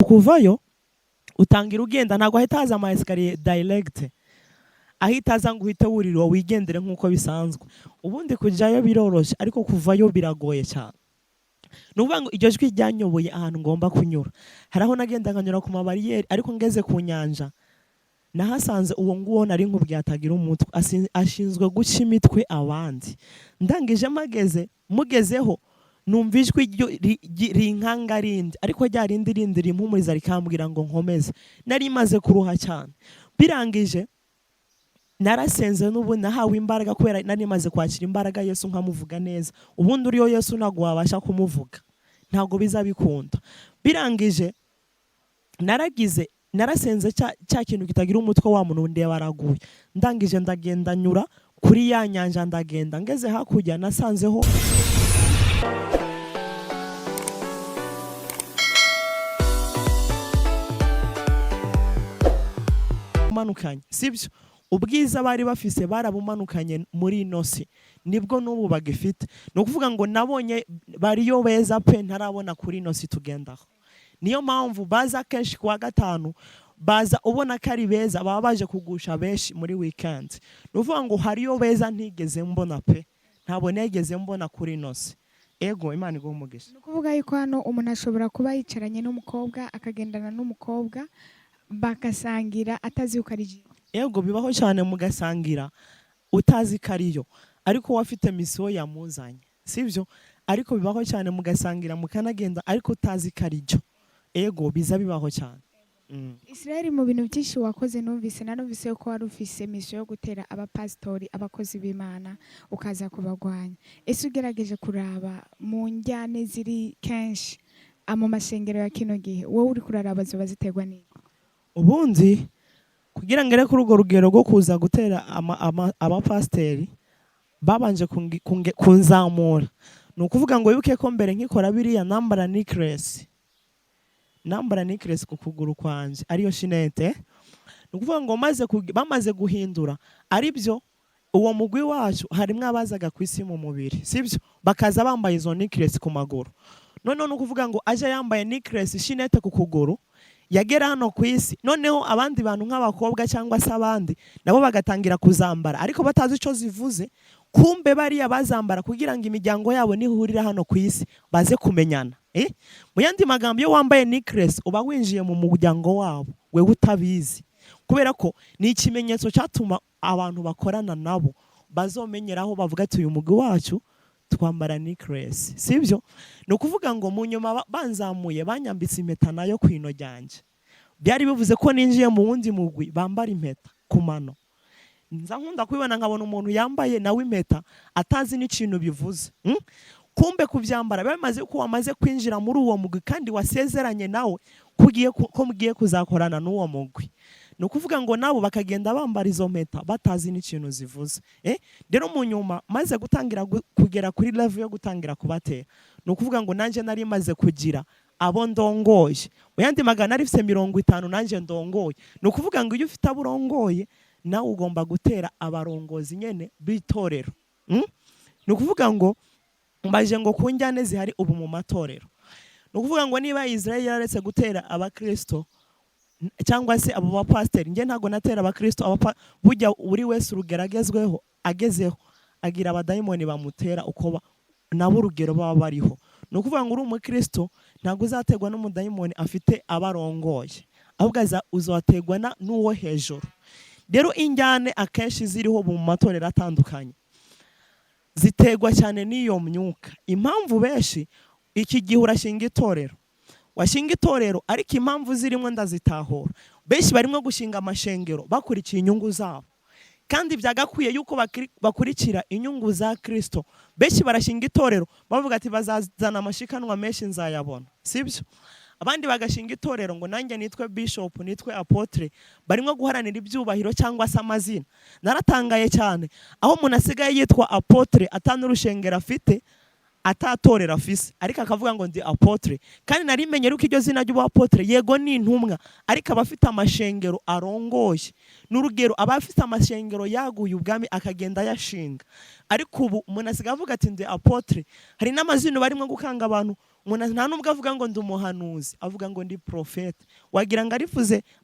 kuvayo utangira ugenda ntago ahita haza ama escalier direct, ahita aza ngo uhite wurira wigendere nk'uko bisanzwe. Ubundi kujyayo biroroshye ariko kuvayo biragoye cyane. Nuvuga ngo iryo jwi ryanyoboye ahantu ngomba kunyura. Haraho nagenda nkanyura ku mabariyeri ariko ngeze ku nyanja nahasanze uwo nguwo nari nkubwiye atagira umutwe ashinzwe guca imitwe abandi. Ndangije mugezeho numva ijwi rinkanga rindi ariko rya rindi rimpumuriza rikambwira ngo nkomeze. Nari maze kuruha cyane. Birangije narasenze n'ubu nahawe imbaraga kubera nari maze kwakira imbaraga Yesu nkamuvuga neza. Ubundi uriyo Yesu ntago wabasha kumuvuga, ntago bizabikunda. Birangije narasenze cya kintu kitagira umutwe wa muntu ndeba araguye. Ndangije ndagenda nyura kuri ya nyanja, ndagenda ngeze hakurya nasanzeho manukanye, sibyo? Ubwiza bari bafise barabumanukanye muri ino si, nibwo n'ubu bagifite. Ni ukuvuga ngo nabonye bariyo beza pe ntarabona kuri ino si tugendaho. Niyo mpamvu baza kenshi kuwa gatanu baza ubona ko ari beza, baba baje kugusha benshi muri weekend. Ni ukuvuga ngo hariyo beza ntigeze mbona pe, ntabwo negeze mbona kuri ino si. Ego Imana iguhe umugisha. Ni ukuvuga yuko hano umuntu ashobora kuba yicaranye n'umukobwa akagendana n'umukobwa bagasangira atazi uko ari. Ego bibaho cyane mugasangira utazi kariyo ariko wafite misiyo yamuzanye, sivyo? Ariko bibaho cyane mugasangira mukanagenda ariko utazi kariyo. Ego biza bibaho cyane. Israel, mu bintu byinshi wakoze numvise ko wari ufise misiyo yo gutera abapastori abakozi b'Imana ukaza kubagwanya. Ese ugerageje kuraba mu njyane ziri kenshi mu mashengero ya kino gihe, wowe uri kuraraba zoba ziterwa n'iki? Ubundi kugira ngere kuri urwo rugero rwo kuza gutera abapasteri babanje kunzamura. Ni ukuvuga ngo wibuke ko mbere nkikora biriya nambara necklace ku kuguru kwanje ariyo shinete. Ni ukuvuga ngo bamaze guhindura ari byo uwo mugwi wacu harimo abazaga kw'isi mu mubiri, sibyo? Bakaza bambaye izo necklace ku maguru. None ni ukuvuga ngo aje yambaye necklace shinete ku kuguru yagera hano kw'isi, noneho abandi bantu nk'abakobwa cyangwa se abandi nabo bagatangira kuzambara ariko batazi ico zivuze. Kumbe bariya bazambara kugira ngo imiryango yabo nihurira hano kw'isi baze kumenyana. Mu yandi magambo yo wambaye necklace uba winjiye mu muryango wabo wewe utabizi, kubera ko ni ikimenyetso cyatuma abantu bakorana nabo bazomenyeraho bavuga ati uyu mugwi wacu twambara necklace, sibyo? Ni ukuvuga ngo mu nyuma banzamuye banyambitse impeta nayo kwino ryanje. Byari bivuze ko ninjiye mu wundi mugwi bambara impeta ku mano. Nza nkunda kwibona nkabona umuntu yambaye nawe impeta atazi n'ikintu bivuze. Kumbe kuvyambara bimaze ko wamaze kwinjira muri uwo mugwi kandi wasezeranye nawe ko mugiye kuzakorana n'uwo mugwi. Ni ukuvuga ngo nabo bakagenda bambara izo mpeta batazi n'ikintu zivuze. Rero mu nyuma maze gutangira kugera kuri level yo gutangira kubatera. Ni ukuvuga ngo nanje nari maze kugira abo ndongoye. Mu yandi magana ari fise 50 nanje ndongoye. Ni ukuvuga ngo iyo ufite aburongoye nawe ugomba gutera abarongozi nyene bitorero. Ni ukuvuga ngo mbaje ngo kunjyane zihari ubu mu matorero. Ni ukuvuga ngo niba Israel yaretse gutera abakristo cyangwa se abo bapasteri, nge ntago natera abakristo burya uri wese urugeragezweho agezeho agira abadayimoni bamutera uko nabo urugero baba bariho. Ni ukuvuga ngo uri umukristo ntago uzategwa n'umudayimoni afite abarongoye, ahubwo uzategwa n'uwo hejuru. Rero injyane akenshi ziriho mu matorero atandukanye zitegwa cyane n'iyo myuka. Impamvu benshi iki gihe urashinga itorero washinga itorero ariko impamvu zirimo ndazitahura. Benshi barimo gushinga amashengero bakurikiye inyungu zabo kandi byagakwiye yuko bakurikira inyungu za Kristo. Benshi barashinga itorero bavuga ati bazazana amashikanwa menshi nzayabona, sibyo? Abandi bagashinga itorero ngo nanjye nitwe bishop nitwe apotre, barimo guharanira ibyubahiro cyangwa se amazina. Naratangaye cyane aho umuntu asigaye yitwa apotre atanurushengera afite atatorera afise ariko akavuga ngo ndi apotre. Kandi narimenye ruko iryo zina ry'apotre yego ni intumwa ariko abafite amashengero arongoye. N'urugero abafite amashengero yaguye ubwami akagenda yashinga. Ariko ubu umuntu asigaye avuga ati ndi apotre. Hari n'amazina barimo gukanga abantu nta nubwo avuga ngo ndi umuhanuzi, avuga ngo ndi profete. Wagira ngo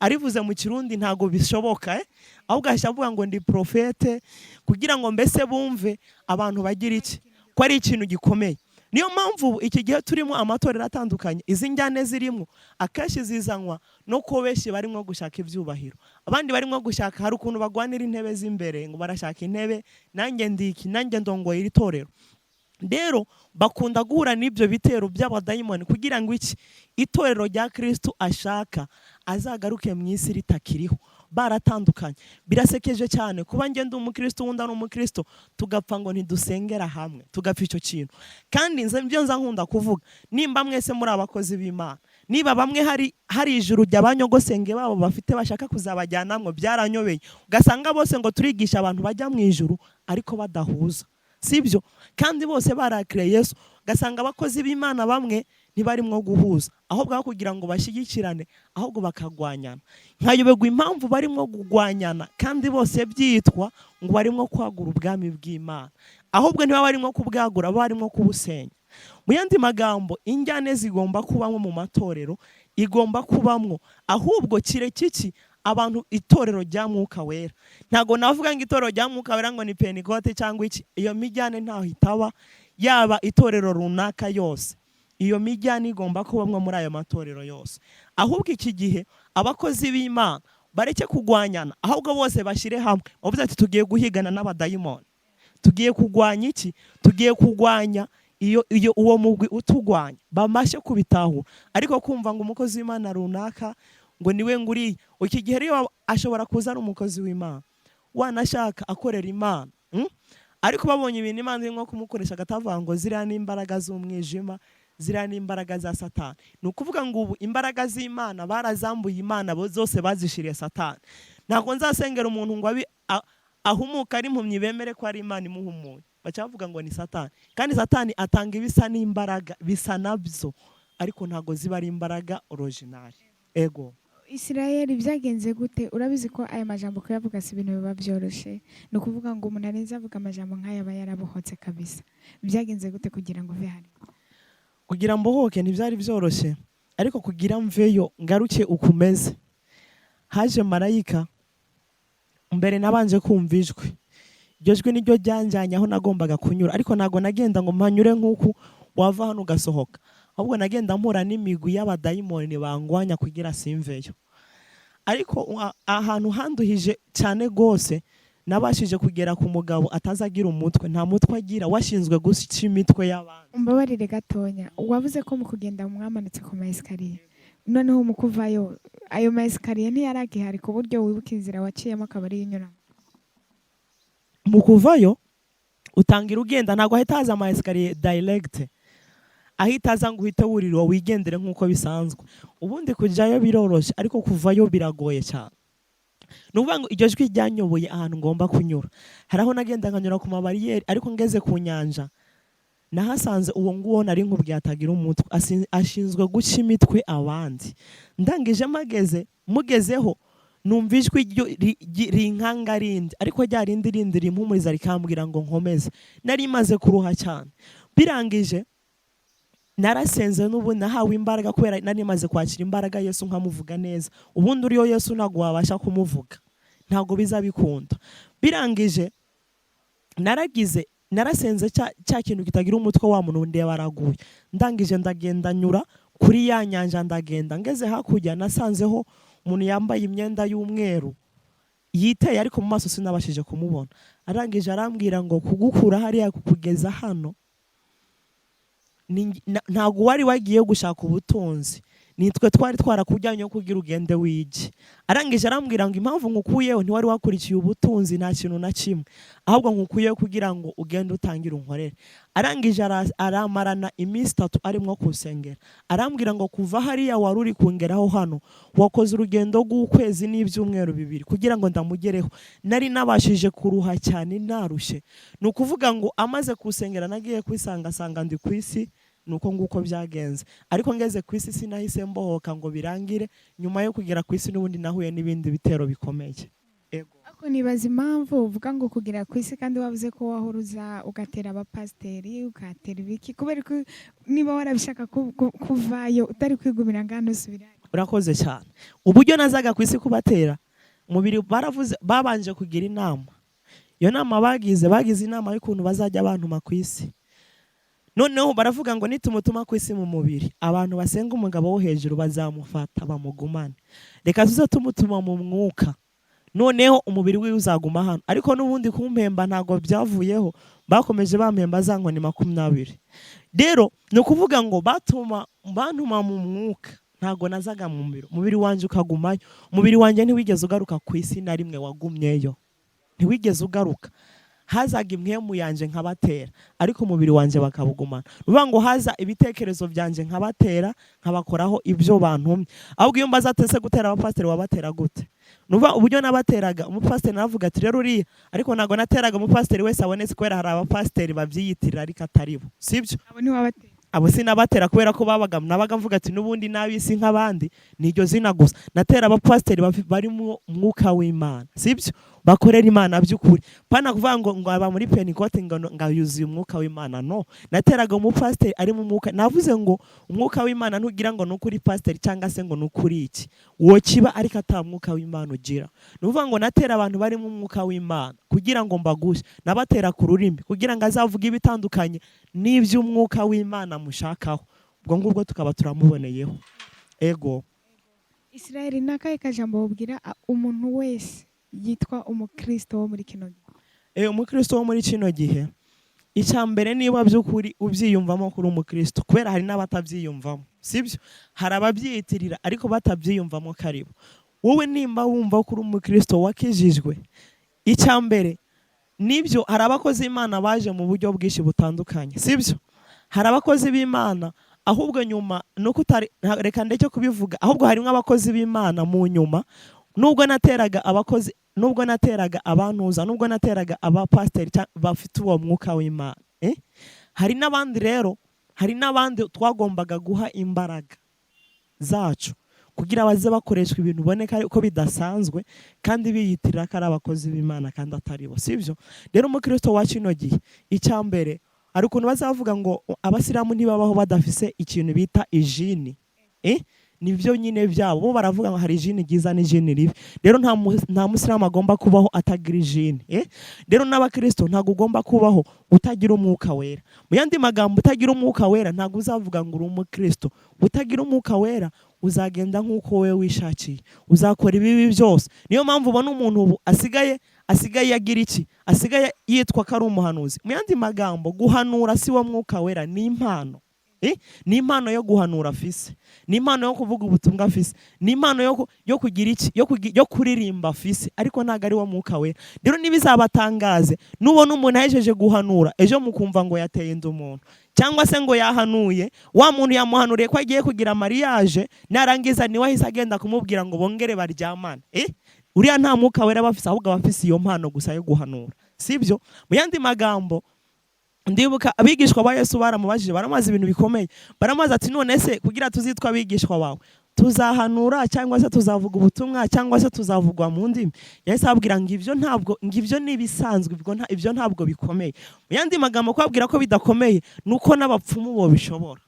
arivuze mu Kirundi ntago bishoboka ahubwo ahashya avuga ngo ndi profete kugira ngo mbese bumve abantu bagira iki ko ari ikintu gikomeye. Niyo mpamvu iki gihe turimo amatorero atandukanye, izi njyane zirimo akenshi zizanwa no ko benshi barimo gushaka ibyubahiro, abandi barimo gushaka, hari ukuntu bagwanira intebe z'imbere ngo barashaka intebe, nanjye ndiki, nanjye ndongoye iri torero. Rero bakunda guhura n'ibyo bitero by'abadayimoni kugira ngo iki itorero rya Kristo ashaka azagaruke mu isi ritakiriho. Baratandukanye. Birasekeje cyane kuba njye ndi umukristo wundi ari umukristo tugapfa ngo ntidusengera hamwe, tugapfa icyo kintu. Kandi ibyo nza nkunda kuvuga, nimba mwese muri abakozi b'Imana, niba bamwe hari ijuru ry'abanyogosenge babo bafite bashaka kuzabajyanamwe, byaranyobeye ugasanga bose ngo turigisha abantu bajya mu ijuru ariko badahuza, sibyo? Kandi bose barakiriye Yesu, ugasanga abakozi b'Imana bamwe ntibarimo guhuza, ahubwo kugira ngo bashyigikirane ahubwo bakagwanyana. Nkayoberwa impamvu barimo kugwanyana kandi bose byitwa ngo barimo kwagura ubwami bw'Imana, ahubwo ntiba barimo kubwagura, barimo kubusenya. Mu yandi magambo, injyane zigomba kubamwo mu matorero, igomba kubamwo ahubwo kirekiki abantu itorero rya Mwuka Wera. Ntago navuga ngo itorero rya Mwuka Wera ngo ni Pentecote cyangwa iki, iyo mijyane ntaho hitaba, yaba itorero runaka yose. Iyo mijyane igomba kubamwo muri ayo matorero yose. Ahubwo iki gihe abakozi b'Imana bareke kugwanyana, ahubwo bose bashire hamwe. Bavuze ati tugiye guhigana n'abadayimoni. Tugiye kugwanya iki? Tugiye kugwanya iyo uwo mugwi utugwanya. Bamashe kubitaho. Ariko kumva ngo umukozi w'Imana runaka ngo niwe nguri, iki gihe rero ashobora kuza ari umukozi w'Imana, wanashaka akorera Imana, ariko babonye ibintu Imana irimo kumukoresha agatavuga ngo ziriya n'imbaraga z'umwijima, ziriya n'imbaraga za Satani. Ni ukuvuga ngo ubu imbaraga z'Imana barazambuye Imana zose bazishiriye Satani. Ntabwo nzasengera umuntu ngo ahumuka ari impumyi bemere ko ari Imana imuhumuye, bacavuga ngo ni Satani. Kandi Satani atanga ibisa n'imbaraga bisa nabyo, ariko ntabwo ziba ari imbaraga original. Ego Israeli byagenze gute? Urabizi ko aya majambo kuyavuga si ibintu biba byoroshye. Ni ukuvuga ngo umuntu arenze avuga amajambo nk'aya aba yarabohotse kabisa. Byagenze gute kugira ngo uve hano? Kugira mbohoke ntibyari byoroshye, ariko kugira mveyo ngaruke ukumeze, haje marayika mbere nabanje kumva ijwi. Iryo jwi niryo ryanjanye aho nagombaga kunyura, ariko ntago nagenda ngo mpanyure nk'uku wava hano ugasohoka, ahubwo nagenda mpura n'imigwi y'abadayimoni bangwanya kugira simveyo. Ariko ahantu handuhije cyane gose nabashije kugera ku mugabo atazagira umutwe, nta mutwe agira, washinzwe guca imitwe y'abantu. Umbabarire gatonya, wavuze ko mu kugenda mwamanutse ku maesikariye, noneho mu kuvayo ayo maesikariye ntiyaragihari ku buryo wibuka inzira waciyemo akaba ari inyuramo? Mu kuvayo utangira ugenda, ntago ahita haza maesikariye direct, ahita aza ngo uhite wurira wigendere nk'uko bisanzwe. Ubundi kujyayo biroroshye, ariko kuvayo biragoye cyane. Nuvuga ngo iryo jwi ryanyoboye ahantu ngomba kunyura. Haraho nagenda nkanyura ku mabariyeri, ariko ngeze ku nyanja nahasanze uwo nguwo nari nkubwiye atagira umutwe, ashinzwe guca imitwe abandi. Ndangije mugezeho numva ijwi rinkanga rindi, ariko rya rindi rimpumuriza rikambwira ngo nkomeze. Nari maze kuruha cyane. Birangije narasenze n'ubundi nahawe imbaraga kubera nari maze kwakira imbaraga Yesu nkamuvuga neza. Ubundi uriyo Yesu ntago wabasha kumuvuga, ntago biza bikunda. Birangije narasenze cya kintu kitagira umutwe wa muntu ndeba baraguye. Ndangije ndagenda nyura kuri ya nyanja, ndagenda ngeze hakurya nasanzeho umuntu yambaye imyenda y'umweru yiteye, ariko mu maso sinabashije kumubona. Arangije arambwira ngo kugukura hariya kukugeza hano ntago wari wagiye gushaka ubutunzi, nitwe twari twarakujyanye kugira ugende wige. Arangije arambwira ngo impamvu nkukuyeho ntiwari wakurikiye ubutunzi nta kintu na kimwe, ahubwo nkukuyeho kugira ngo ugende utangire unkorere. Arangije aramarana iminsi 3 arimo kusengera. Arambwira ngo kuva hariya wari uri kungeraho hano wakoze urugendo rw'ukwezi n'ibyumweru 2 kugira ngo ndamugereho. Nari nabashije kuruha cyane narushye. Ni ukuvuga ngo amaze kusengera nagiye kwisanga ndi kw'isi, nuko nguko byagenze. Ariko ngeze kw'isi sinahise mbohoka ngo birangire, nyuma yo kugera kw'isi n'ubundi nahuye n'ibindi bitero bikomeye. Ego nibaza impamvu uvuga ngo kugira kw'isi kandi wavuze ko wahuruza ugatera abapasiteri ugatera ibiki kubera ko niba warabishaka kuvayo utari kwigumira ngano usubirayo. Urakoze cyane. Uburyo nazaga kw'isi kubatera umubiri baravuze babanje kugira inama. Iyo nama bagize inama y'ukuntu bazajya bantuma kw'isi. Noneho baravuga ngo nitumutuma kw'isi mu mubiri abantu basenga umugabo wo hejuru bazamufata bamugumane. Reka tuze tumutuma mu mwuka. Noneho umubiri wiwe uzaguma hano ariko n'ubundi kumpemba ntago byavuyeho bakomeje bampemba za nkoni 20. Rero no kuvuga ngo bantuma mu mwuka ntago nazaga mu mubiri wanje ukagumayo. Umubiri wanje ntiwigeze ugaruka kw'isi na rimwe wagumyeyo, ntiwigeze ugaruka. Hazaga impwemu yanje nkabatera ariko umubiri wanje bakabugumana. Nuvuga ngo haza ibitekerezo byanje nkabatera nkabakoraho ibyo bantumye. Ahubwo iyo mbaza atese gutera abapasiteri wabatera gute? Nuvuga uburyo nabateraga umupasiteri navuga ati rero uriya ariko nago nateraga umupasiteri wese abonetse kubera hari abapasiteri babyiyitirira ariko ataribo. Sibyo? Abo ni wabatera. Abo sinabatera kubera ko nabaga mvuga ati nubundi nabisi nk'abandi niryo zina gusa. Natera abapasiteri bari mu mwuka w'Imana. Sibyo? Bakorera Imana by'ukuri. Pana kuvuga ngo aba muri Pentecote ngo yuzuye umwuka w'Imana. No, nateraga umupasiteri ari mu mwuka. Navuze ngo umwuka w'Imana ntugira ngo nukuri pasiteri cyangwa se ngo nukuri iki. Wo kiba ariko atamwuka w'Imana ugira. Nuvuga ngo natera abantu bari mu mwuka w'Imana kugira ngo mbagushe. Nabatera ku rurimi kugira ngo azavuge ibitandukanye n'iby'umwuka w'Imana mushakaho. Ubwo ngubwo tukaba turamuboneyeho. Ego. Israel nakaye kajambo ubwira umuntu wese yitwa umukristo wo muri kino gihe. Umukristo wo muri kino gihe icyambere niba by'ukuri ubyiyumvamo kuri umukristo kubera hari n'abatabyiyumvamo. Sibyo? Hari ababyiyitirira ariko batabyiyumvamo karibu. Wowe nimba wumva kuri umukristo wakijijwe icyambere nibyo hari abakozi b'Imana baje mu buryo bwinshi butandukanye. Sibyo? Hari abakozi b'Imana ahubwo nyuma nuko utari reka ndeke kubivuga ahubwo harimo abakozi b'Imana mu nyuma nubwo nateraga abakozi nubwo nateraga abantuza nubwo nateraga abapasiteri bafite uwo mwuka w'Imana. Hari n'abandi rero hari n'abandi twagombaga guha imbaraga zacu kugira baze bakoreshwa ibintu boneka ko bidasanzwe kandi biyitirira ko ari abakozi b'Imana kandi atari bo. Sibyo? Rero umukristo wa kino gihe icyambere ari ukuntu bazavuga ngo abasiramu ntibabaho badafise ikintu bita ijini. Nibyo nyine byabo bo baravuga ngo hari ijini ryiza n'ijini ribi. Rero nta musiramu agomba kubaho atagira ijini. Rero n'abakristo ntago ugomba kubaho utagira umwuka wera. Mu yandi magambo utagira umwuka wera ntago uzavuga ngo uri umukristo. Utagira umwuka wera uzagenda nk'uko we wishakiye, uzakora ibibi byose. Niyo mpamvu ubona umuntu ubu asigaye yagira iki, asigaye yitwa ko ari umuhanuzi. Mu yandi magambo guhanura si wo mwuka wera, ni impano. Ni impano yo guhanura afise, ni impano yo kuvuga ubutumwa afise, ni impano yo kugira iki, yo kuririmba afise, ariko ntago ari wo mwuka wera. Rero nibizabatangaze nubona umuntu ahejeje guhanura ejo mukumva ngo yateye inda umuntu cyangwa se ngo yahanuye wa muntu yamuhanuriye ko agiye kugira mariage narangiza ni wahise agenda kumubwira ngo bongere baryamane. Uriya nta mwuka wera bafise ahubwo bafise iyo mpano gusa yo guhanura. Sibyo? Mu yandi magambo ndibuka abigishwa ba Yesu baramubajije baramaze ibintu bikomeye. Baramaze ati none se kugira tuzitwa abigishwa bawe tuzahanura cyangwa se tuzavuga ubutumwa cyangwa se tuzavugwa mu ndimi? Yahise ababwira ngo ibyo nibisanzwe ibyo ntabwo bikomeye. Mu yandi magambo kwabwira ko bidakomeye nuko n'abapfumu bo bishobora.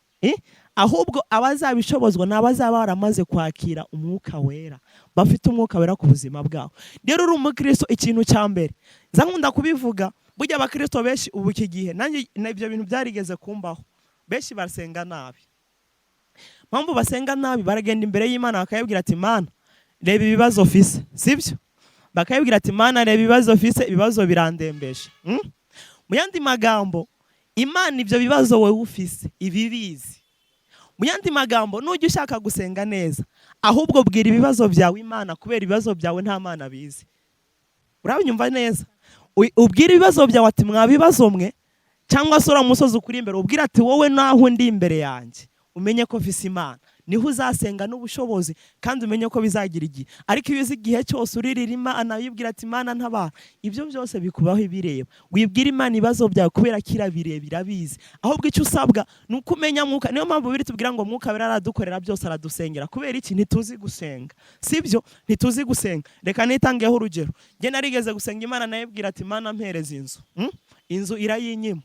Ahubwo abazabishobozwa n'abazaba baramaze kwakira umwuka wera, bafite umwuka wera ku buzima bwabo. Rero uri umukristo ikintu cyambere nza nkunda kubivuga burya abakristo benshi ubu iki gihe nanjye ibyo bintu byarigeze kumbaho. Benshi basenga nabi. Mpamvu basenga nabi baragenda imbere y'Imana bakayibwira ati Mana reba ibibazo ufise. Sibyo? Bakayibwira ati Mana reba ibibazo ufise, ibibazo birandembeje. Mu yandi magambo Imana ibyo bibazo wowe ufise ibibizi. Mu yandi magambo nujya ushaka gusenga neza ahubwo bwira ibibazo byawe Imana kubera ibibazo byawe nta Mana bizi. Urabinyumva neza? Ubwira ibibazo byawe ati mwabibazo mwe cyangwa se uramusozi ukuri imbere ubwira ati wowe naho ndi imbere yanjye umenye ko mfise Imana. niho uzasenga n'ubushobozi kandi umenye ko bizagira igihe. Ariko iyo uzi igihe cyose uririra Imana wibwira ati Imana ntabara, ibyo byose bikubaho ibireba. Wibwira Imana ibibazo byawe kubera kira birebira bizi. Ahubwo icyo usabwa ni uko umenya mwuka. Niyo mpamvu biri tubwira ngo mwuka wera aradukorera byose, aradusengera. Kubera iki? Ntituzi gusenga, sibyo? Ntituzi gusenga. Reka nitangeho urugero. Nge narigeze gusenga Imana, nayibwira ati Imana mpereza inzu. Inzu irayinyima,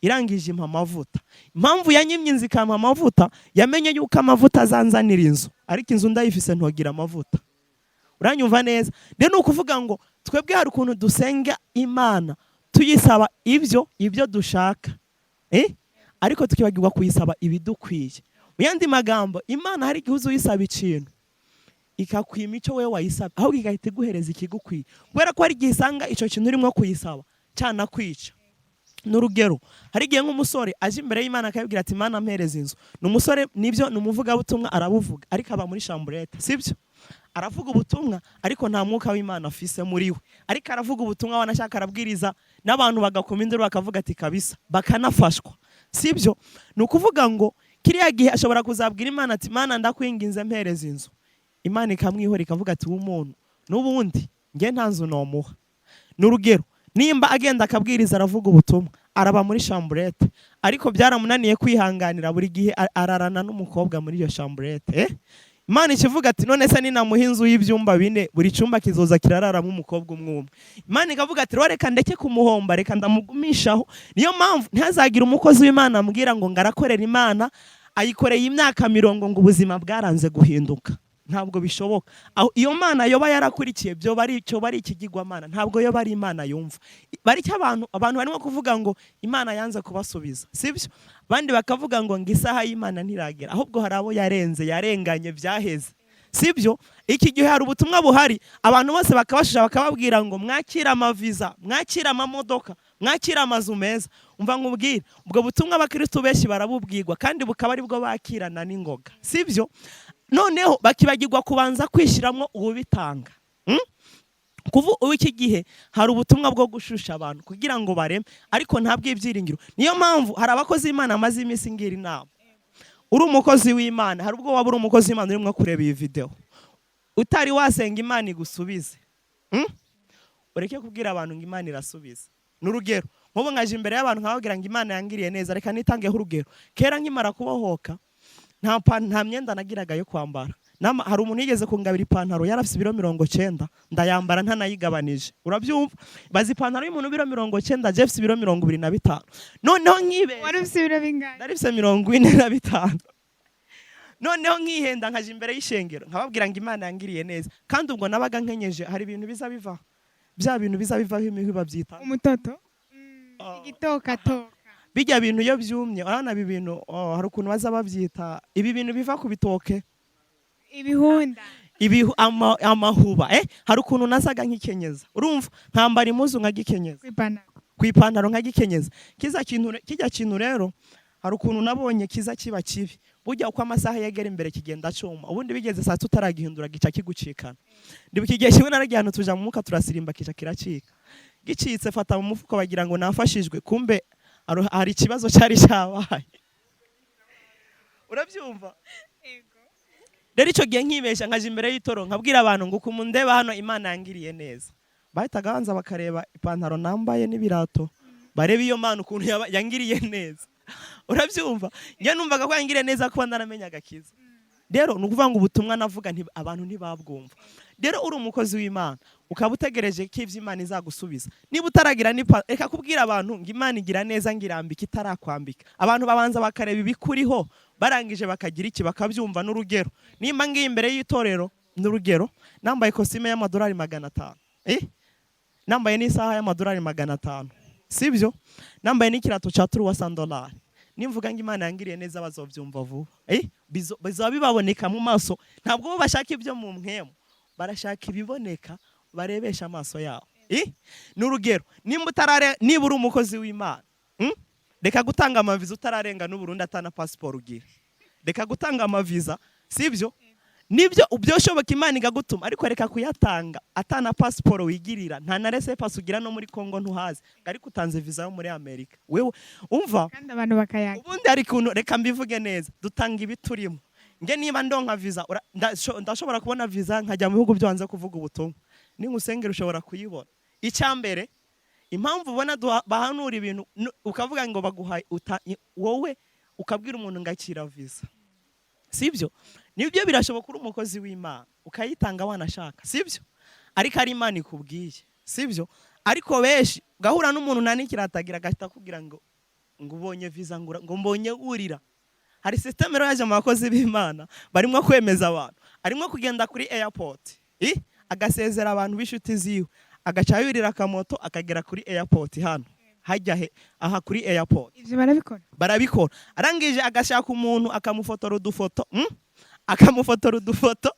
irangije impa amavuta. Impamvu yanyimye inzu ikampa amavuta, yamenye yuko amavuta azanzanira inzu, ariko inzu ndayifise ntogira amavuta. Uranyumva neza? Rero ni ukuvuga ngo twebwe hari ukuntu dusenga Imana tuyisaba ibyo dushaka, ariko tukibagirwa kuyisaba ibidukwiye. Mu yandi magambo, Imana hari igihe uzuyisaba ikintu ikakwima icyo wewe wayisaba, ahubwo igahita iguhereza ikigukwiye, kubera ko hari igihe isanga icyo kintu urimo kuyisaba cyana kwica. N'urugero, hari igihe nk'umusore aje imbere y'Imana akabwira ati Imana mpereza inzu. N'umusore nibyo numuvuga butumwa arabuvuga, ariko aba muri chambrette, sibyo? Aravuga ubutumwa ariko nta mwuka w'Imana afise muri we. Ariko aravuga ubutumwa wanashaka arabwiriza n'abantu bagakoma induru bakavuga ati kabisa, bakanafashwa, sibyo? Ni ukuvuga ngo kiriya gihe ashobora kuzabwira Imana ati Imana ndakwinginze mpereza inzu. Imana ikamwihora ikavuga ati umuntu n'ubundi nge nta nzu nomuha. N'urugero, nimba agenda akabwiriza aravuga ubutumwa, araba muri chambrette, ariko byaramunaniye kwihanganira, buri gihe ararana n'umukobwa muri iyo chambrette. Imana ikivuga ati none se ninamuha inzu y'ibyumba 4, buri cyumba kizoza kirararamo umukobwa umwe. Imana ikavuga ati reka ndeke kumuhomba, reka ndamugumishaho. Niyo mpamvu ntazagira umukozi w'Imana ambwira ngo ngarakorera Imana, ayikoreye imyaka 40 ngo ubuzima bwaranze guhinduka. Ntabwo bishoboka. Aho iyo Mana yoba yarakurikiye byo bari ikigirwa Mana, ntabwo yo bari Imana yumva. Bari cy'abantu barimo kuvuga ngo Imana yanze kubasubiza, sibyo? Bandi bakavuga ngo isaha y'Imana ntiragera, ahubwo hari abo yarenganye byaheze, sibyo? Iki gihe hari ubutumwa buhari, abantu bose bakabashusha bakababwira ngo mwakira amaviza, mwakira amamodoka, mwakira amazu meza. Umva nkubwira, ubwo butumwa abakristo benshi barabubwirwa kandi bukaba ari bwo bakirana n'ingoga, sibyo? Noneho bakibagirwa kubanza kwishyiramo ubitanga. Kuva iki gihe hari ubutumwa bwo gushusha abantu kugira ngo bareme, ariko ntabwo ibyiringiro. Niyo mpamvu hari abakozi b'Imana amaze iminsi ngira inama. Uri umukozi w'Imana, hari ubwo waba uri umukozi w'Imana urimo kureba iyi video, utari wasenga Imana igusubize. Ureke kubwira abantu ngo Imana irasubiza. N'urugero, nk'ubu nkaje imbere y'abantu nkababwira ngo Imana yangiriye neza, reka nitangeho urugero. Kera nkimara kubohoka nta myenda nagiraga yo kwambara. Hari umuntu yigeze kungabira ipantaro yarafise ibiro 90, ndayambara ntanayigabanije. Urabyumva? Bazi ipantaro y'umuntu ibiro 90, Jeffs ibiro 25. Noneho nkibe warufise ibiro bingahe? Narifise 45. Noneho nkihenda nkaje imbere y'ishengero nkababwira ngo Imana yangiriye neza, kandi ubwo nabaga nkenyeje hari ibintu biza biva, bya bintu biza bivaho imihi babyita umutoto, igitoka toka. Bijya bintu iyo byumye, urana ibi bintu hari ukuntu baza babyita, ibi bintu biva ku bitoke, ibihunda, amahuba. Hari ukuntu nasaga nk'ikenyeza, urumva nkambara impuzu nkagikenyeza ku ipantaro nkagikenyeza. Kijya kintu rero hari ukuntu nabonye kiza kiba kibi, burya uko amasaha yegera imbere kigenda cuma, ubundi bigeze saa tutaragihindura gica kigucikana. Ndibuka igihe kimwe naragiye ahantu tuja mu muka turasirimba kica kiracika, gicitse fata mu mufuko bagira ngo nafashijwe, kumbe hari ikibazo cyari cyabaye. Urabyumva? Rero icyo gihe nkibeshya nkaje imbere y'itoro nkabwira abantu ngo kumundeba hano Imana yangiriye neza, bahitaga banza bakareba ipantaro nambaye n'ibirato, barebe iyo Mana ukuntu yangiriye neza. Urabyumva? Njye numvaga ko yangiriye neza kuba naramenya agakiza. Rero nukuvuga ngo ubutumwa navuga abantu ntibabwumva. Rero uri umukozi w'Imana ukaba utegereje ko ivy'Imana izagusubiza. Niba utaragira reka kubwira abantu ngo Imana igira neza ngirambika itarakwambika. Abantu babanza bakareba ibikuriho, barangije bakagira iki bakabyumva. N'urugero, nimba ngiye imbere y'itorero, n'urugero nambaye costume y'amadolari 500, nambaye n'isaha y'amadolari 500, sibyo? Nambaye n'ikirato cya $300. Nimvuga ngo Imana yangiriye neza bazovyumva vuba. Bizaba bibaboneka mu maso, ntabwo bo bashaka ibyo mu mpemu, barashaka ibiboneka barebesha amaso yabo. N'urugero, niba uri umukozi w'Imana, reka gutanga amaviza utararenga n'Uburundi atana passport ugira. Reka gutanga amaviza, sibyo? Nibyo ubyoshoboka Imana igagutuma, ariko reka kuyatanga atana passport wigirira, nta na laissez-passer ugira no muri Kongo ntuhazi, ariko utanze visa yo muri Amerika. Wewe umva, kandi abantu bakayaga. Ubundi ari kuntu reka mbivuge neza, dutanga ibiturimo. nge niba ndonka visa ndashobora kubona visa nkajya mu bihugu byo hanze kuvuga ubutumwa n'ingusengera ushobora kuyibona. Icyambere impamvu ubona bahanura ibintu ukavuga ngo baguhaye wowe ukabwira umuntu ngakira visa, sibyo? Nibyo birashoboka uri umukozi w'Imana ukayitanga wanashaka, sibyo? Ariko ari Imana ikubwiye, sibyo? Ariko benshi gahura n'umuntu nanikira atagira agahita akubwira ngo ubonye visa ngo mbonye urira. Hari system rero yaje mu bakozi b'Imana barimo kwemeza abantu, arimo kugenda kuri airport agasezera abantu b'inshuti ziwe, agaca yurira akamoto akagera kuri airport hano hajya aha kuri airport. Ivyo barabikora arangije agashaka umuntu akamufotora udufoto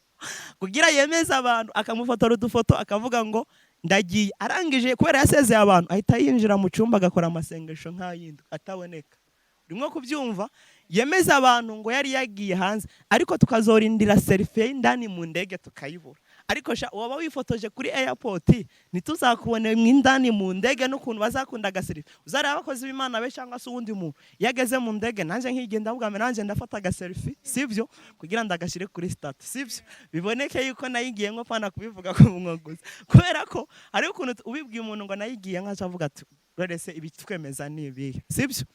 kugira yemeza abantu, akamufotora udufoto akavuga ngo ndagiye. Arangije kubera yasezeye abantu ahita yinjira mu cyumba agakora amasengesho nk'ayindi ataboneka. Urimo kubyumva? Yemeza abantu ngo yari yagiye hanze, ariko tukazorindira selfie indani mu ndege tukayibura. Ariko waba wifotoje kuri airport ntituzakubone mwindani mu ndege n'ukuntu bazakunda agaselfie. Uzareba abakozi b'Imana be cyangwa se uwundi muntu yageze mu ndege nanje nkigenda bugame nanje ndafata agaselfie, sivyo? Kugira ndagashire kuri status, sivyo? Biboneke yuko nayigiye nko pana kubivuga ko umwogoza, kubera ko ari ukuntu ubibwiye umuntu ngo nayigiye nkaca avuga ati rerese ibitwemeza nibihe, sivyo?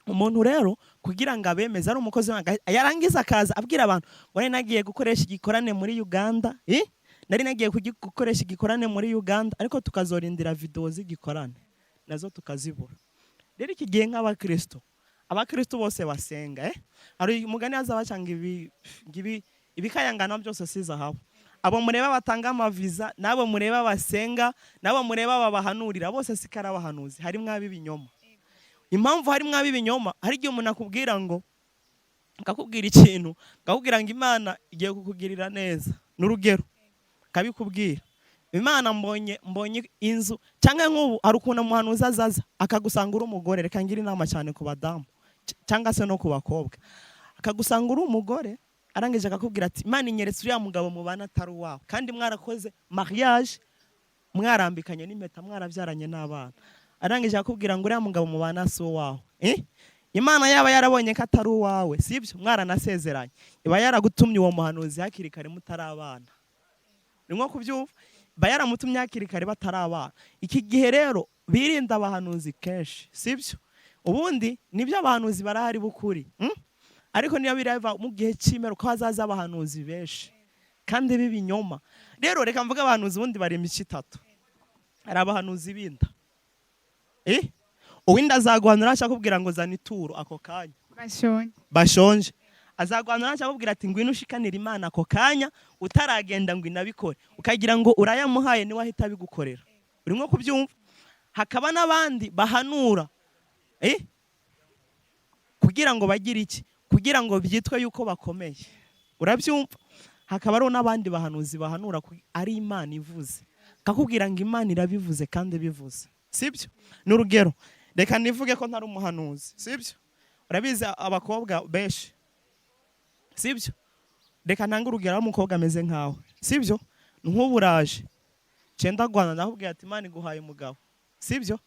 Umuntu rero kugira ngo abemeze ari umukozi yarangiza akaza abwira abantu ngo nagiye gukoresha igikorane muri Uganda, nari nagiye gukoresha igikorane muri Uganda, ariko tukazorindira video z'igikorane nazo tukazibura. Rero iki gihe nk'abakristo bose basenga, hari umugani azabacanga ibikayangana byose sizahabu. Abo mureba batanga amaviza, nabo mureba basenga, nabo mureba babahanurira, bose sikara abahanuzi, harimo abibinyoma. Impamvu harimo abibinyoma, hari igihe umuntu akubwira ngo akakubwira ikintu, akakubwira ngo Imana igiye kukugirira neza, n'urugero kabikubwira Imana mbonye inzu, cyangwa nk'ubu hari ukuntu umuhanuzi azaza akagusanga uri umugore, reka ngira inama cyane ku badamu cyangwa se no ku bakobwa, akagusanga uri umugore arangije akakubwira ati Imana inyeretse uriya mugabo mubana atari uwawe, kandi mwarakoze mariage, mwarambikanye n'impeta, mwarabyaranye n'abana. Arangije akubwira ngo uriya mugabo mubana si uwawe, Imana yaba yarabonye ko atari uwawe, sibyo? Mwaranasezeranye, iba yaragutumye uwo muhanuzi hakiri kare mutarabana. Nimwo kubyumva? Iba yaramutumye hakiri kare batarabana. Iki gihe rero birinda abahanuzi kenshi, sibyo? Ubundi nibyo abahanuzi barahari bukuri, ariko niyo birava mu gihe cy'imero ko hazaza abahanuzi benshi kandi b'ibinyoma. Rero reka mvuga abahanuzi ubundi bari imico itatu. Hari abahanuzi binda, uwinda azaguhanura ashakubwira ngo zana ituro ako kanya bashonje, azaguhanura ashakubwira ati ngwino ushikanira Imana ako kanya utaragenda ngo inabikore, ukagira ngo urayamuhaye niwe ahita abigukorera. Urimo kubyumva? Hakaba n'abandi bahanura kugira ngo bagire iki, kugira ngo byitwe yuko bakomeye. Urabyumva? Hakaba ari n'abandi bahanuzi bahanura ari Imana ivuze, kakubwira ngo Imana irabivuze kandi bivuze, sibyo? N'urugero reka nivuge ko ntari umuhanuzi, sibyo? Urabizi abakobwa benshi, sibyo? Reka ntange urugero umukobwa ameze nkawe, sibyo? Nk'uburaje cyenda Rwanda ndakubwira ati Imana iguhaye umugabo, sibyo?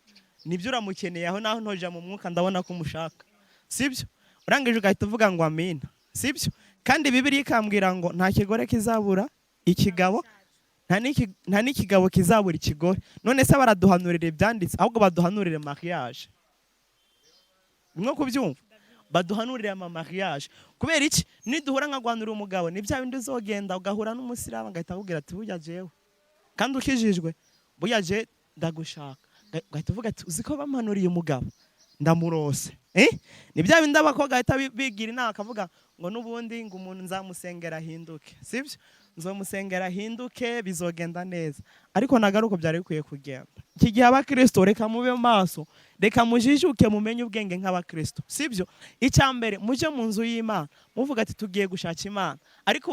Nibyo uramukeneye aho naho ntoja mu mwuka ndabona ko umushaka, sibyo? Urangije ugahita uvuga ngo amina, sibyo? Kandi Bibiliya ikambwira ngo nta kigore kizabura ikigabo, nta n'ikigabo kizabura ikigore. None se baraduhanurira ibyanditse ahubwo baduhanurire mariage? Nimwo kubyumva? Baduhanurire ama mariage. Kubera iki? Niduhura nkagwanura umugabo ni bya bindi uzogenda ugahura n'umusiramu agahita akubwira ati burya jewe kandi ukijijwe, burya je ndagushaka, ugahita uvuga ati uziko bamanuriye umugabo ndamurose. Ni bya bindi abakobwa bahita bigira inama akavuga ngo n'ubundi ngo umuntu nzamusengera ahinduke, sibyo? Nzomusengera ahinduke bizogenda neza, ariko nagaruko byari bikwiye kugenda. Iki gihe abakristo reka mube maso, reka mujijuke mumenye ubwenge nk'abakristo, sibyo? Icyambere muje mu nzu y'Imana muvuga ati tugiye gushaka Imana, ariko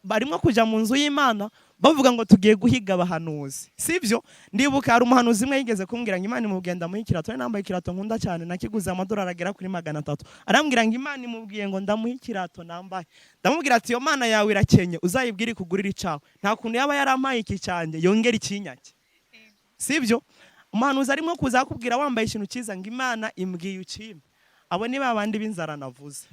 barimo kuja mu nzu y'Imana bavuga ngo tugiye guhiga abahanuzi, sibyo? Ndibuka hari umuhanuzi umwe yigeze kumbwira ngo Imana imubwenda mu ikirato, nambaye ikirato nkunda cyane nakiguze amadolari agera kuri 300. Arambwira ngo Imana imubwiye ngo ndamuha ikirato nambaye. Ndamubwira ati iyo Mana yawe irakenye uzayibwire kugurira icawe, nta kuntu yaba yarampaye iki cyanjye yongera ikinyake, sibyo? Umuhanuzi arimo kuza kubwira wambaye ikintu cyiza ngo Imana imbwiye ukime. Abo ni babandi b'inzara navuze,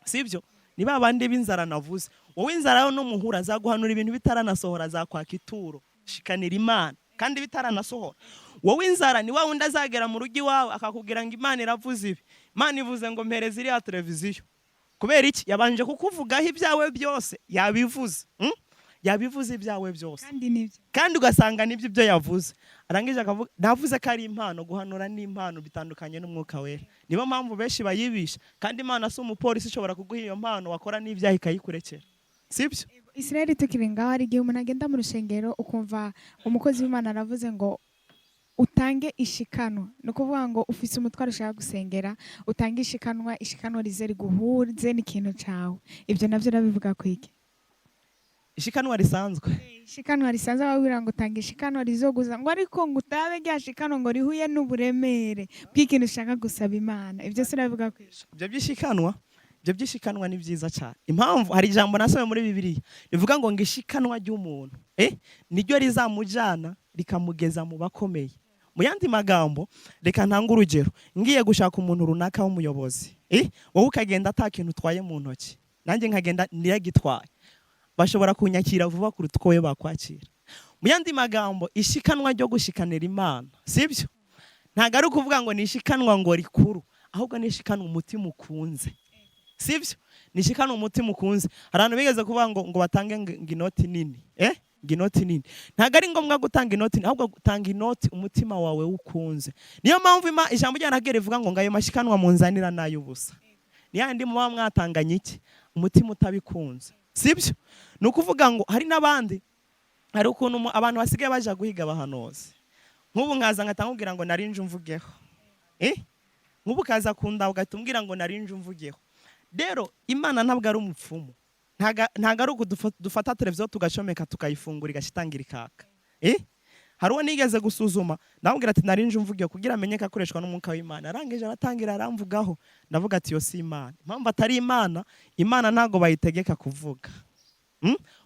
sibyo? ni babandi b'inzara navuze. Wowe inzara yo n'umuhura azaguhanura ibintu bitaranasohora, azakwaka ituro, shikanira Imana kandi bitaranasohora. Wowe inzara ni wa wundi azagera mu rugi wawe akakubwira ngo Imana iravuze ibi, Imana ivuze ngo mpereze iriya televiziyo. Kubera iki? Yabanje kukuvugaho ibyawe byose, yabivuze yabivuze ibyawe byose kandi ugasanga nibyo ibyo yavuze. Arangije akavuga navuze ko ari impano. Guhanura ni impano, bitandukanye n'umwuka wera. Niba mpamvu benshi bayibisha, kandi Imana si umupolisi ishobora kuguha iyo mpano wakora n'ibyaha ikayikurekera, sibyo? Israel tukiri ngaho, hari igihe umuntu agenda mu rushengero ukumva umukozi w'Imana aravuze ngo utange ishikanwa. Ni ukuvuga ngo ufise umutwaro ushaka gusengera, utange ishikanwa rize riguhuze n'ikintu cyawe. Ibyo nabyo urabivuga kwiki? Ishikanwa risanzwe, ishikanwa risanzwe babwira ngo utange ishikanwa rizoguza, ngo ariko ngo utabe rya shikanwa ngo rihuye n'uburemere bw'ikintu ushaka gusaba Imana. Ibyo se urabivuga kwiki? Ibyo by'ishikanwa ni byiza cyane. Impamvu hari ijambo nasomye muri Bibiliya rivuga ngo ishikanwa ry'umuntu niryo rizamujana rikamugeza mu bakomeye. Mu yandi magambo, reka ntanga urugero. Ngiye gushaka umuntu runaka w'umuyobozi, wowe ukagenda atakintu utwaye mu ntoki, nanjye nkagenda niragitwaye, bashobora kunyakira vuba kuruta uko we bakwakira. Mu yandi magambo, ishikanwa ryo gushikanira Imana, sibyo? Ntago ari ukuvuga ngo ni ishikanwa ngo rikuru, ahubwo ni ishikanwa umutima ukunze, sibyo? Ni ishikanwa umutima ukunze. Hari abantu bigeze kuvuga ngo batange inoti nini, inoti nini. Ntago ari ngombwa gutanga inoti, ahubwo gutanga inoti umutima wawe ukunze. Niyo mpamvu ijambo ry'Aragera rivuga ngo ayo mashikanwa munzanira n'ay'ubusa. Ni yandi muba mwatanganye iki? Umutima utabikunze, sibyo? Ni ukuvuga ngo hari n'abandi, hari ukuntu abantu basigaye baje guhiga abahanuzi. Nk'ubu nkaza ngatangubwira ngo narinje umvugeho, nk'ubu kaza kunda ugatumbwira ngo narinje umvugeho. Rero Imana ntabwo ari umupfumu, ntago ari uko dufata televiziyo tugacomeka tukayifungura igashitangira ikaka. Hari uwo nigeze gusuzuma, ndamubwira ati narinje umvugeho kugira amenye ko akoreshwa n'umwuka w'Imana. Arangije aratangira aramvugaho, ndavuga ati yo si Imana. Impamvu atari Imana, Imana ntago bayitegeka kuvuga.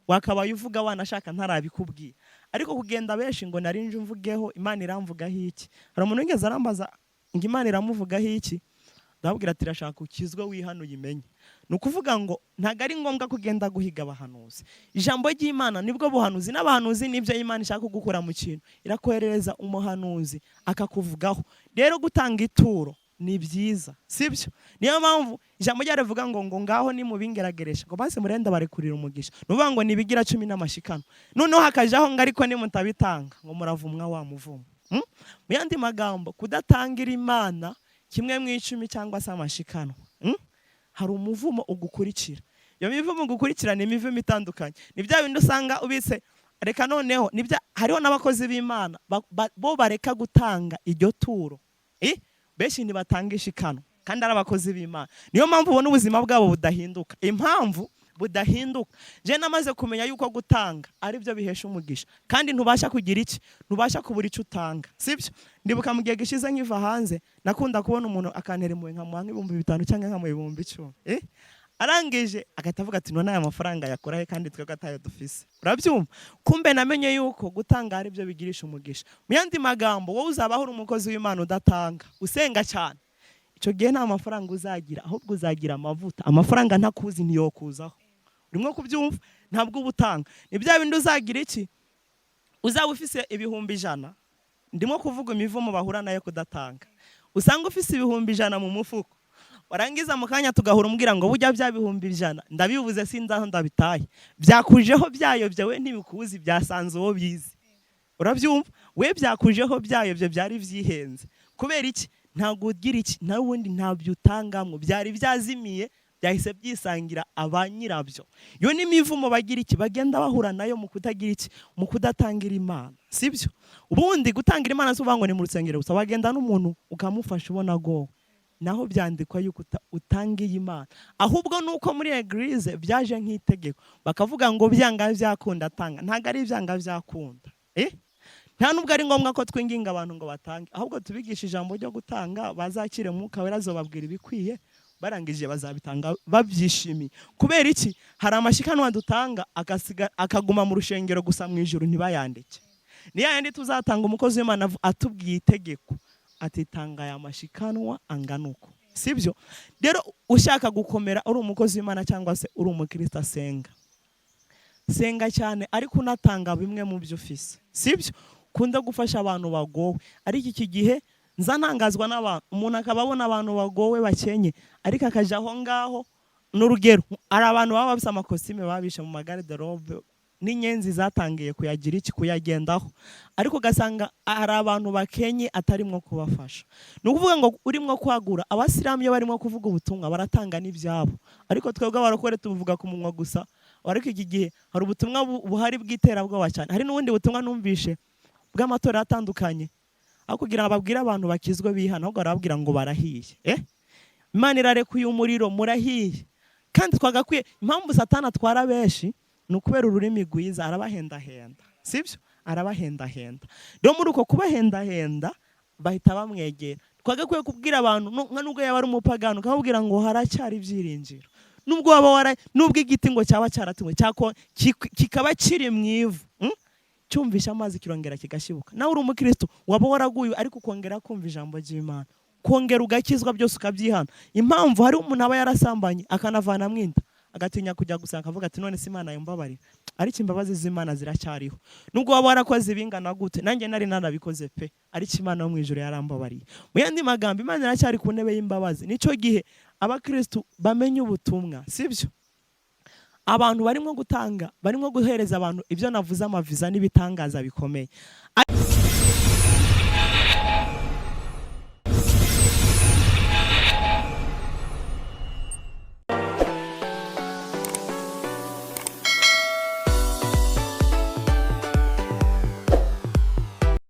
Wakabaye uvuga wanashaka ntarabikubwira, ariko kugenda benshi ngo narinje umvugeho, Imana iramvugaho iki? Hari umuntu wigeze arambaza ngo Imana iramuvugaho iki? Ndabwira ati irashaka ukizwe wihano uyimenye. Ni ukuvuga ngo ntago ari ngombwa kugenda guhiga abahanuzi. Ijambo ry'Imana nibwo buhanuzi, n'abahanuzi nibyo Imana ishaka kugukura mu kintu, irakoherereza umuhanuzi akakuvugaho. Rero gutanga ituro ni byiza, sibyo? Niyo mpamvu ijambo ryaravuga ngo ngaho ni mubingerageresha ngo base murenda barekurira umugisha. Nuvuga ngo nibigira 10 n'amashikano. Noneho hakajaho ngo ariko nimutabitanga ngo muravumwa wa muvumo. Mu yandi magambo, kudatangira Imana kimwe mu 10 cyangwa se amashikano, hari umuvumo ugukurikira. Iyo mivumo ugukurikira ni imivumo itandukanye. Ni bya bindi usanga ubise reka noneho hariho n'abakozi b'Imana bo bareka gutanga iryo turo, benshi ntibatanga ishikano kandi ari abakozi b'Imana. Niyo mpamvu ubona ubuzima bwabo budahinduka. Impamvu budahinduka, je namaze kumenya yuko gutanga ari byo bihesha umugisha, kandi ntubasha kugira iki, ntubasha kubura icyo utanga, sibyo? Ndibuka mu gihe gishize nkiva hanze, nakunda kubona umuntu akantera impuhwe nkamuha nk'ibihumbi 5 cyangwa nkamuha ibihumbi 10. Arangije agatavuga ati none aya mafaranga yakora he kandi twebwe atayo dufise. Urabyumva? Kumbe namenye yuko gutanga ari byo bigirisha umugisha. Mu yandi magambo, wowe uzabaho uri umukozi w'Imana udatanga, usenga cyane, icyo gihe nta mafaranga uzagira, ahubwo uzagira amavuta. Amafaranga ntakuzi ntiyokuzaho. Urimo kubyumva? Ntabwo ubutanga. Ni bya bindi uzagira iki, uzaba ufise ibihumbi 100. Ndimo kuvuga imivumo bahura nayo kudatanga. Usanga ufise ibihumbi 100 mu mufuko, warangiza mu kanya tugahura umbwira ngo bujya bya bihumbi 100 ndabivuze sinzaho ndabitaye, byakujeho byayobye, we ntibikuzi, byasanze uwo bizi. Urabyumva? We byakujeho byayobye, byari vyihenze. Kubera iki? Ntago ugira iki, nawe ubundi ntabyo utangamwe, byari byazimiye, byahise byisangira abanyirabyo. Yo ni imivumo bagira iki, bagenda bahura nayo mu kutagira iki, mu kudatangira Imana, sibyo? Ubundi gutangira Imana so bango ni mu rusengero gusa, bagenda n'umuntu ukamufasha ubona go, naho byandikwa yuko utangiye Imana. Ahubwo nuko muri eglise byaje nk'itegeko, bakavuga ngo byanga byakunda tanga. Ntago ari byanga byakunda, nta nubwo ari ngombwa ko twinginga abantu ngo batange, ahubwo tubigisha ijambo ryo gutanga, bazakire Mwuka Wera azobabwira ibikwiye, barangije bazabitanga babyishimiye. Kubera iki? Hari amashikanwa dutanga akaguma mu rushengero gusa, mu ijuru ntibayandike. Ni yandi tuzatanga umukozi w'Imana atubwiye itegeko ati tanga aya mashikanwa anganuko, sibyo? Rero ushaka gukomera uri umukozi w'Imana cyangwa se uri umukristo senga cyane ariko unatanga bimwe mu byo ufise, sibyo? Kunda gufasha abantu bagowe, ariko iki gihe nza ntangazwa n'abantu, umuntu akaba abona abantu bagowe bakenye ariko akaja aho ngaho. N'urugero, ari abantu baba bafise amakosime babisha mu magarderobe n'inyenzi zatangiye kuyagira iki kuyagendaho, ariko ugasanga hari abantu bakenye atarimwo kubafasha. Ni ukuvuga ngo urimwo kwagura. Abasilamu iyo barimo kuvuga ubutumwa baratanga n'ibyabo, ariko twebwe abarokore tuvuga ku munwa gusa. Ariko iki gihe hari ubutumwa buhari bw'iterabwoba cyane, hari n'ubundi butumwa numvishe bw'amatora atandukanye, aho kugira ngo babwire abantu bakizwe bihana, ahubwo barababwira ngo barahiye. Imana irarekuye umuriro, murahiye. Kandi twagakwiye, impamvu Satani atwara benshi ni ukubera ururimi rwiza, arabahendahenda, sibyo? Arabahendahenda. Rero muri uko kubahendahenda bahita bamwegera. Twagakwiye kubwira abantu nubwo yaba ari umupagano, ukababwira ngo haracyari ibyiringiro. Nubwo nubwo igiti ngo cyaba cyaratumwe kikaba kiri mu ivu, cyumvisha amazi kirongera kigashibuka. Nawe uri umukristo waba waraguye ariko ukongera kumva ijambo ry'Imana, kongera ugakizwa, byose ukabyihana. Impamvu hari umuntu aba yarasambanye akanavana mwinda agatinya kujya gusanga, akavuga ati none si Imana yumbabarira, ariko imbabazi z'Imana ziracyariho. Nubwo waba warakoze bingana gute, nanjye nari narabikoze pe, ariko Imana yo mu ijuru yarambabariye. Mu yandi magambo, Imana iracyari ku ntebe y'imbabazi. Nico gihe abakristo bamenye ubutumwa, sibyo? Abantu barimo gutanga, barimo guhereza abantu ibyo navuze, amaviza n'ibitangaza bikomeye.